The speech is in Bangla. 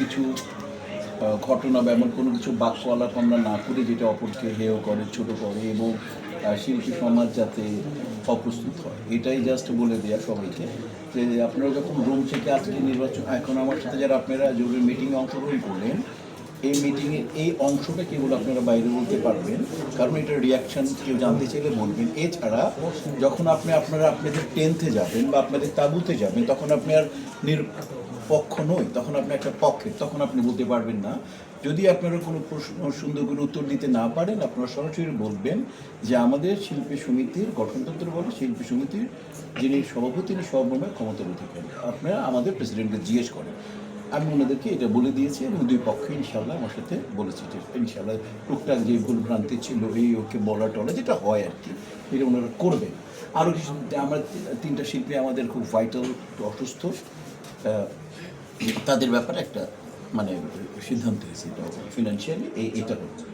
কিছু ঘটনা বা এমন কোনো কিছু বাক্য আলাপ আমরা না করে যেটা অপরকে হেয় করে, ছোট করে এবং শিল্পী সমাজ যাতে অপ্রস্তুত হয়, এটাই জাস্ট বলে দেওয়া সবাইকে যে আপনারা যখন রুম থেকে আজকে নির্বাচন, এখন আমার সাথে যারা আপনারা জরুরি মিটিংয়ে অংশগ্রহণ করলেন, এই মিটিংয়ের এই অংশটা কেবল আপনারা বাইরে বলতে পারবেন, কারণ এটার রিয়াকশান কেউ জানতে চাইলে বলবেন। এছাড়া যখন আপনারা আপনাদের টেন্থে যাবেন বা আপনাদের তাঁবুতে যাবেন, তখন আপনি আর নিরপেক্ষ নই, তখন আপনি একটা পক্ষের, তখন আপনি বলতে পারবেন না। যদি আপনারা কোনো প্রশ্ন সুন্দর করে উত্তর দিতে না পারেন, আপনারা সরাসরি বলবেন যে আমাদের শিল্পী সমিতির গঠনতন্ত্র বলে শিল্পী সমিতির যিনি সভাপতি, তিনি সর্বময় ক্ষমতার অধিকারী, আপনারা আমাদের প্রেসিডেন্টকে জিজ্ঞেস করেন। আমি ওনাদেরকে এটা বলে দিয়েছি এবং দুই পক্ষে ইনশাল্লাহ আমার সাথে বলেছি যে ইনশাল্লাহ টুকটাক যে ভুলভ্রান্তি ছিল এই ওকে বলা টলা যেটা হয় আর কি, এটা ওনারা করবেন। আরও কিছু আমরা তিনটা শিল্পী আমাদের খুব ভাইটাল, অসুস্থ, তাদের ব্যাপারে একটা মানে সিদ্ধান্ত হয়েছে, এটা ফিনান্সিয়ালি এটা হচ্ছে।